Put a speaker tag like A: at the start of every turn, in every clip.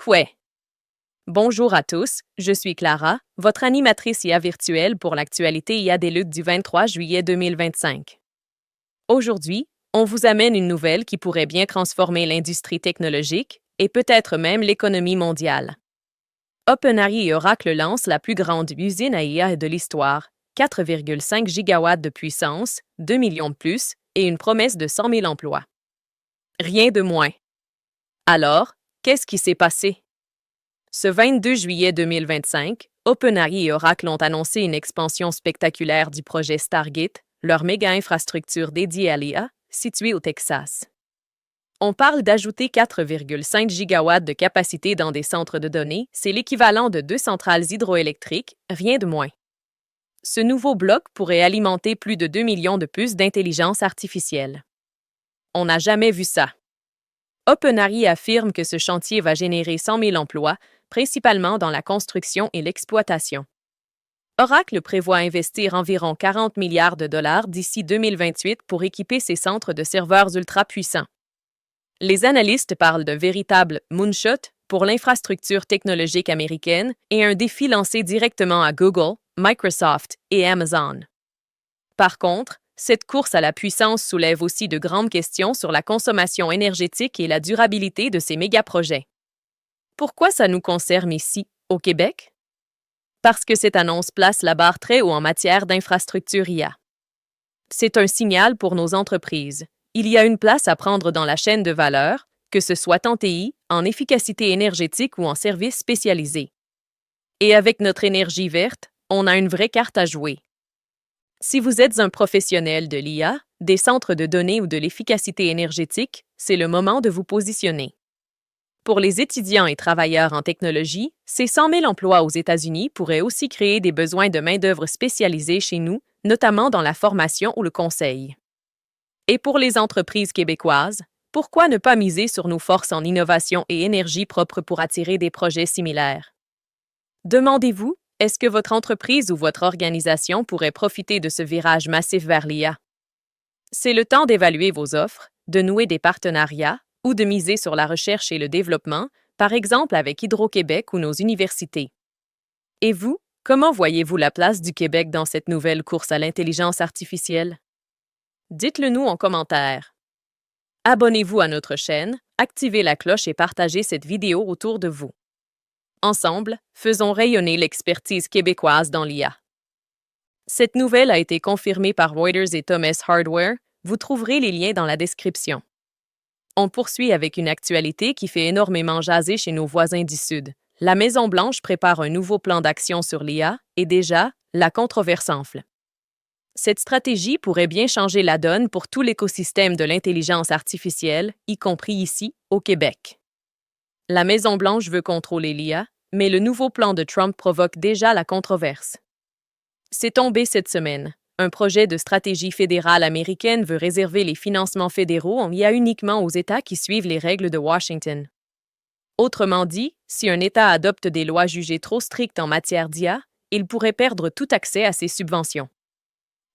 A: ouais! Bonjour à tous, je suis Clara, votre animatrice IA virtuelle pour l'actualité IA des luttes du 23 juillet 2025. Aujourd'hui, on vous amène une nouvelle qui pourrait bien transformer l'industrie technologique et peut-être même l'économie mondiale. OpenAI et Oracle lancent la plus grande usine à IA de l'histoire, 4,5 gigawatts de puissance, 2 millions de plus et une promesse de 100 000 emplois. Rien de moins. Alors, qu'est-ce qui s'est passé? Ce 22 juillet 2025, OpenAI et Oracle ont annoncé une expansion spectaculaire du projet Stargate, leur méga-infrastructure dédiée à l'IA, située au Texas. On parle d'ajouter 4,5 gigawatts de capacité dans des centres de données, c'est l'équivalent de 2 centrales hydroélectriques, rien de moins. Ce nouveau bloc pourrait alimenter plus de 2 millions de puces d'intelligence artificielle. On n'a jamais vu ça. OpenAI affirme que ce chantier va générer 100 000 emplois, principalement dans la construction et l'exploitation. Oracle prévoit investir environ 40 milliards de dollars d'ici 2028 pour équiper ses centres de serveurs ultra-puissants. Les analystes parlent d'un véritable « moonshot » pour l'infrastructure technologique américaine et un défi lancé directement à Google, Microsoft et Amazon. Par contre, cette course à la puissance soulève aussi de grandes questions sur la consommation énergétique et la durabilité de ces méga-projets. Pourquoi ça nous concerne ici, au Québec? Parce que cette annonce place la barre très haut en matière d'infrastructure IA. C'est un signal pour nos entreprises. Il y a une place à prendre dans la chaîne de valeur, que ce soit en TI, en efficacité énergétique ou en services spécialisés. Et avec notre énergie verte, on a une vraie carte à jouer. Si vous êtes un professionnel de l'IA, des centres de données ou de l'efficacité énergétique, c'est le moment de vous positionner. Pour les étudiants et travailleurs en technologie, ces 100 000 emplois aux États-Unis pourraient aussi créer des besoins de main-d'œuvre spécialisée chez nous, notamment dans la formation ou le conseil. Et pour les entreprises québécoises, pourquoi ne pas miser sur nos forces en innovation et énergie propre pour attirer des projets similaires? Demandez-vous, est-ce que votre entreprise ou votre organisation pourrait profiter de ce virage massif vers l'IA? C'est le temps d'évaluer vos offres, de nouer des partenariats ou de miser sur la recherche et le développement, par exemple avec Hydro-Québec ou nos universités. Et vous, comment voyez-vous la place du Québec dans cette nouvelle course à l'intelligence artificielle? Dites-le nous en commentaire. Abonnez-vous à notre chaîne, activez la cloche et partagez cette vidéo autour de vous. Ensemble, faisons rayonner l'expertise québécoise dans l'IA. Cette nouvelle a été confirmée par Reuters et Thomas Hardware. Vous trouverez les liens dans la description. On poursuit avec une actualité qui fait énormément jaser chez nos voisins du Sud. La Maison-Blanche prépare un nouveau plan d'action sur l'IA et déjà, la controverse enfle. Cette stratégie pourrait bien changer la donne pour tout l'écosystème de l'intelligence artificielle, y compris ici, au Québec. La Maison-Blanche veut contrôler l'IA, mais le nouveau plan de Trump provoque déjà la controverse. C'est tombé cette semaine. Un projet de stratégie fédérale américaine veut réserver les financements fédéraux en IA uniquement aux États qui suivent les règles de Washington. Autrement dit, si un État adopte des lois jugées trop strictes en matière d'IA, il pourrait perdre tout accès à ces subventions.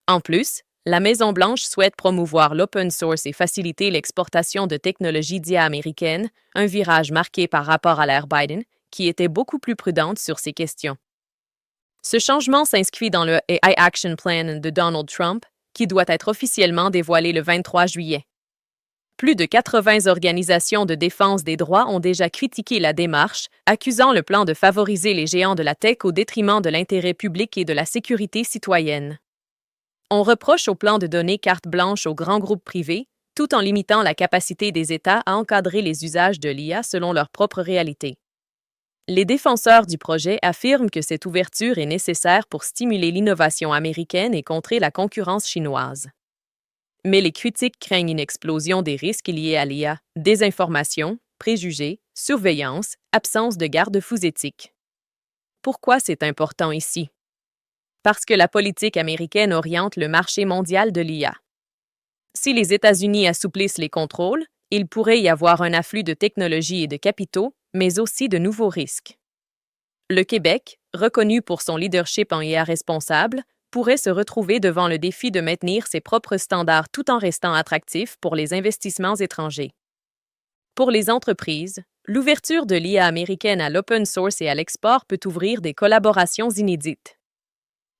A: En plus, la Maison-Blanche souhaite promouvoir l'open source et faciliter l'exportation de technologies d'IA américaines, un virage marqué par rapport à l'ère Biden, qui était beaucoup plus prudente sur ces questions. Ce changement s'inscrit dans le AI Action Plan de Donald Trump, qui doit être officiellement dévoilé le 23 juillet. Plus de 80 organisations de défense des droits ont déjà critiqué la démarche, accusant le plan de favoriser les géants de la tech au détriment de l'intérêt public et de la sécurité citoyenne. On reproche au plan de donner carte blanche aux grands groupes privés, tout en limitant la capacité des États à encadrer les usages de l'IA selon leur propre réalité. Les défenseurs du projet affirment que cette ouverture est nécessaire pour stimuler l'innovation américaine et contrer la concurrence chinoise. Mais les critiques craignent une explosion des risques liés à l'IA, désinformation, préjugés, surveillance, absence de garde-fous éthiques. Pourquoi c'est important ici? Parce que la politique américaine oriente le marché mondial de l'IA. Si les États-Unis assouplissent les contrôles, il pourrait y avoir un afflux de technologies et de capitaux, mais aussi de nouveaux risques. Le Québec, reconnu pour son leadership en IA responsable, pourrait se retrouver devant le défi de maintenir ses propres standards tout en restant attractif pour les investissements étrangers. Pour les entreprises, L'ouverture de l'IA américaine à l'open source et à l'export peut ouvrir des collaborations inédites.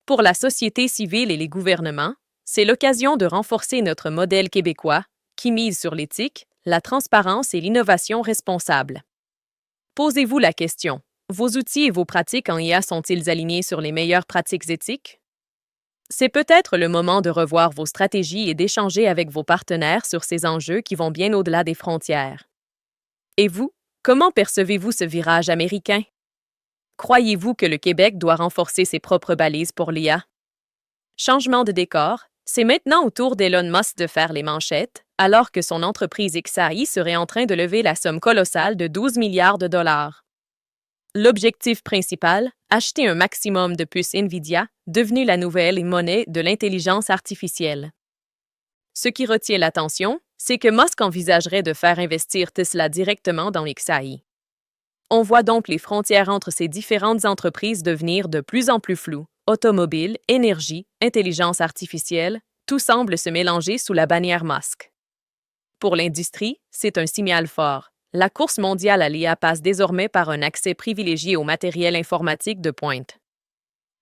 A: Pour la société civile et les gouvernements, c'est l'occasion de renforcer notre modèle québécois qui mise sur l'éthique, la transparence et l'innovation responsable. Posez-vous la question, vos outils et vos pratiques en IA sont-ils alignés sur les meilleures pratiques éthiques? C'est peut-être le moment de revoir vos stratégies et d'échanger avec vos partenaires sur ces enjeux qui vont bien au-delà des frontières. Et vous, comment percevez-vous ce virage américain? Croyez-vous que le Québec doit renforcer ses propres balises pour l'IA? Changement de décor, c'est maintenant au tour d'Elon Musk de faire les manchettes, alors que son entreprise XAI serait en train de lever la somme colossale de 12 milliards de dollars. L'objectif principal, acheter un maximum de puces NVIDIA, devenue la nouvelle monnaie de l'intelligence artificielle. Ce qui retient l'attention, c'est que Musk envisagerait de faire investir Tesla directement dans XAI. On voit donc les frontières entre ces différentes entreprises devenir de plus en plus floues. Automobile, énergie, intelligence artificielle, tout semble se mélanger sous la bannière Musk. Pour l'industrie, c'est un signal fort. La course mondiale à l'IA passe désormais par un accès privilégié au matériel informatique de pointe.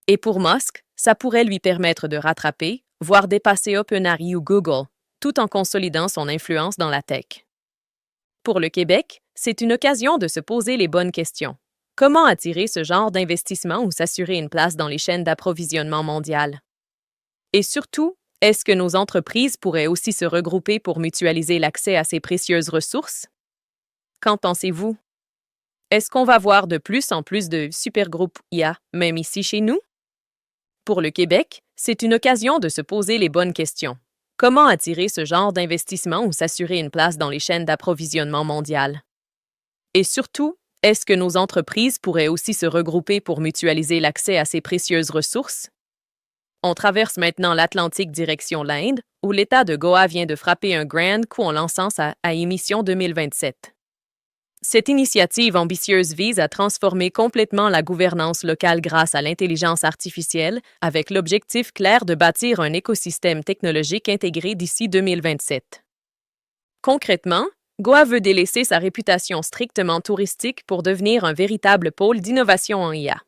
A: Et pour Musk, ça pourrait lui permettre de rattraper, voire dépasser OpenAI ou Google, tout en consolidant son influence dans la tech. Pour le Québec, c'est une occasion de se poser les bonnes questions. Comment attirer ce genre d'investissement ou s'assurer une place dans les chaînes d'approvisionnement mondiales? Et surtout, est-ce que nos entreprises pourraient aussi se regrouper pour mutualiser l'accès à ces précieuses ressources? Qu'en pensez-vous? Est-ce qu'on va voir de plus en plus de supergroupes IA, même ici chez nous? Pour le Québec, c'est une occasion de se poser les bonnes questions. Comment attirer ce genre d'investissement ou s'assurer une place dans les chaînes d'approvisionnement mondiales? Et surtout, est-ce que nos entreprises pourraient aussi se regrouper pour mutualiser l'accès à ces précieuses ressources? On traverse maintenant l'Atlantique direction l'Inde, où l'État de Goa vient de frapper un grand coup en lançant sa émission 2027. Cette initiative ambitieuse vise à transformer complètement la gouvernance locale grâce à l'intelligence artificielle, avec l'objectif clair de bâtir un écosystème technologique intégré d'ici 2027. Concrètement, Goa veut délaisser sa réputation strictement touristique pour devenir un véritable pôle d'innovation en IA.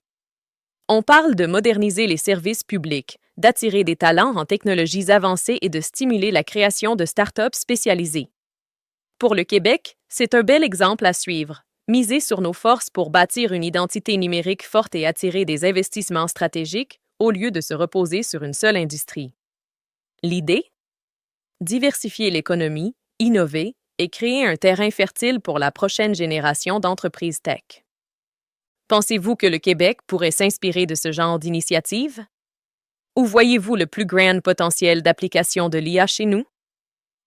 A: On parle de moderniser les services publics, d'attirer des talents en technologies avancées et de stimuler la création de start-up spécialisées. Pour le Québec, c'est un bel exemple à suivre. Miser sur nos forces pour bâtir une identité numérique forte et attirer des investissements stratégiques au lieu de se reposer sur une seule industrie. L'idée? Diversifier l'économie, innover et créer un terrain fertile pour la prochaine génération d'entreprises tech. Pensez-vous que le Québec pourrait s'inspirer de ce genre d'initiative? Où voyez-vous le plus grand potentiel d'application de l'IA chez nous?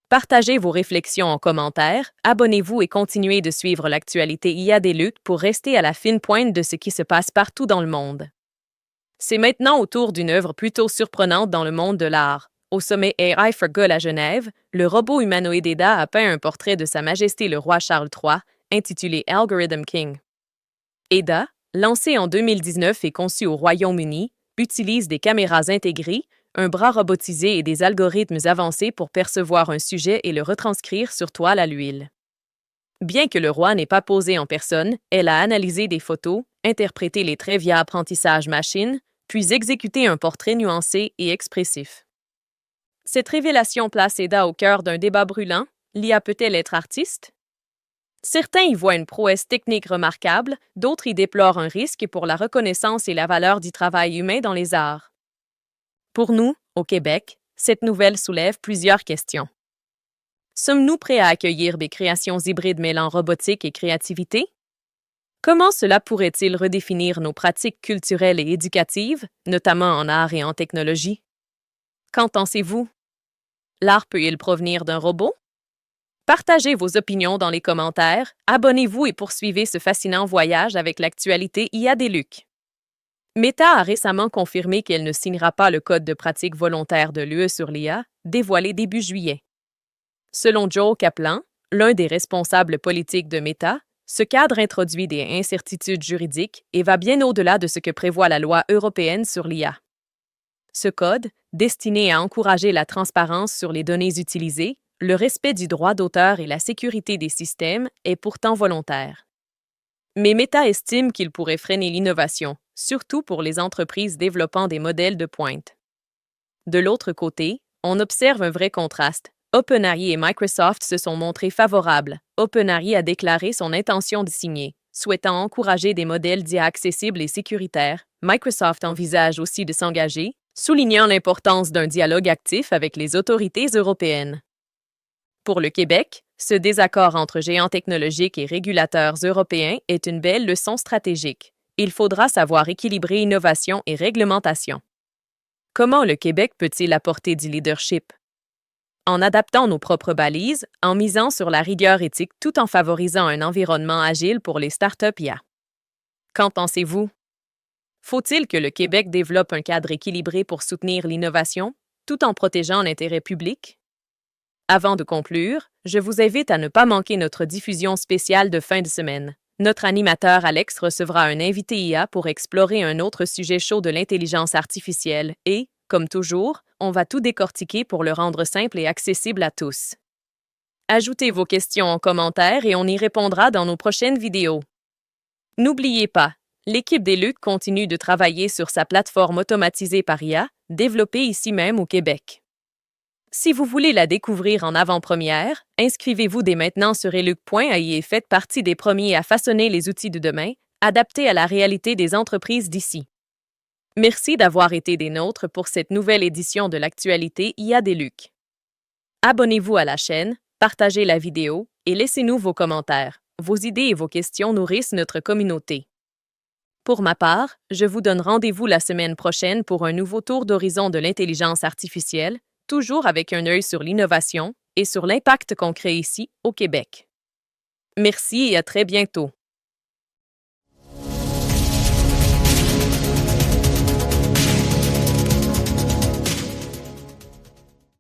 A: Partagez vos réflexions en commentaire, abonnez-vous et continuez de suivre l'actualité IA des luttes pour rester à la fine pointe de ce qui se passe partout dans le monde. C'est maintenant au tour d'une œuvre plutôt surprenante dans le monde de l'art. Au sommet AI for Good à Genève, le robot humanoïde Ada a peint un portrait de Sa Majesté le roi Charles III, intitulé Algorithm King. Ada, lancé en 2019 et conçu au Royaume-Uni, utilise des caméras intégrées, un bras robotisé et des algorithmes avancés pour percevoir un sujet et le retranscrire sur toile à l'huile. Bien que le roi n'ait pas posé en personne, elle a analysé des photos, interprété les traits via apprentissage machine, puis exécuté un portrait nuancé et expressif. Cette révélation place Ada au cœur d'un débat brûlant. L'IA peut-elle être artiste? Certains y voient une prouesse technique remarquable, d'autres y déplorent un risque pour la reconnaissance et la valeur du travail humain dans les arts. Pour nous, au Québec, cette nouvelle soulève plusieurs questions. Sommes-nous prêts à accueillir des créations hybrides mêlant robotique et créativité? Comment cela pourrait-il redéfinir nos pratiques culturelles et éducatives, notamment en art et en technologie? Qu'en pensez-vous? L'art peut-il provenir d'un robot? Partagez vos opinions dans les commentaires, abonnez-vous et poursuivez ce fascinant voyage avec l'actualité IA des LUC. Meta a récemment confirmé qu'elle ne signera pas le code de pratique volontaire de l'UE sur l'IA, dévoilé début juillet. Selon Joel Kaplan, l'un des responsables politiques de Meta, ce cadre introduit des incertitudes juridiques et va bien au-delà de ce que prévoit la loi européenne sur l'IA. Ce code, destiné à encourager la transparence sur les données utilisées, le respect du droit d'auteur et la sécurité des systèmes, est pourtant volontaire. Mais Meta estime qu'il pourrait freiner l'innovation, surtout pour les entreprises développant des modèles de pointe. De l'autre côté, on observe un vrai contraste. OpenAI et Microsoft se sont montrés favorables. OpenAI a déclaré son intention de signer, souhaitant encourager des modèles d'IA accessibles et sécuritaires. Microsoft envisage aussi de s'engager, soulignant l'importance d'un dialogue actif avec les autorités européennes. Pour le Québec, ce désaccord entre géants technologiques et régulateurs européens est une belle leçon stratégique. Il faudra savoir équilibrer innovation et réglementation. Comment le Québec peut-il apporter du leadership? En adaptant nos propres balises, en misant sur la rigueur éthique tout en favorisant un environnement agile pour les startups IA. Qu'en pensez-vous? Faut-il que le Québec développe un cadre équilibré pour soutenir l'innovation, tout en protégeant l'intérêt public? Avant de conclure, je vous invite à ne pas manquer notre diffusion spéciale de fin de semaine. Notre animateur Alex recevra un invité IA pour explorer un autre sujet chaud de l'intelligence artificielle et, comme toujours, on va tout décortiquer pour le rendre simple et accessible à tous. Ajoutez vos questions en commentaire et on y répondra dans nos prochaines vidéos. N'oubliez pas, l'équipe des Luttes continue de travailler sur sa plateforme automatisée par IA, développée ici même au Québec. Si vous voulez la découvrir en avant-première, inscrivez-vous dès maintenant sur eluc.ai et faites partie des premiers à façonner les outils de demain, adaptés à la réalité des entreprises d'ici. Merci d'avoir été des nôtres pour cette nouvelle édition de l'actualité IA des Luc. Abonnez-vous à la chaîne, partagez la vidéo et laissez-nous vos commentaires. Vos idées et vos questions nourrissent notre communauté. Pour ma part, je vous donne rendez-vous la semaine prochaine pour un nouveau tour d'horizon de l'intelligence artificielle, toujours avec un œil sur l'innovation et sur l'impact qu'on crée ici, au Québec. Merci et à très bientôt.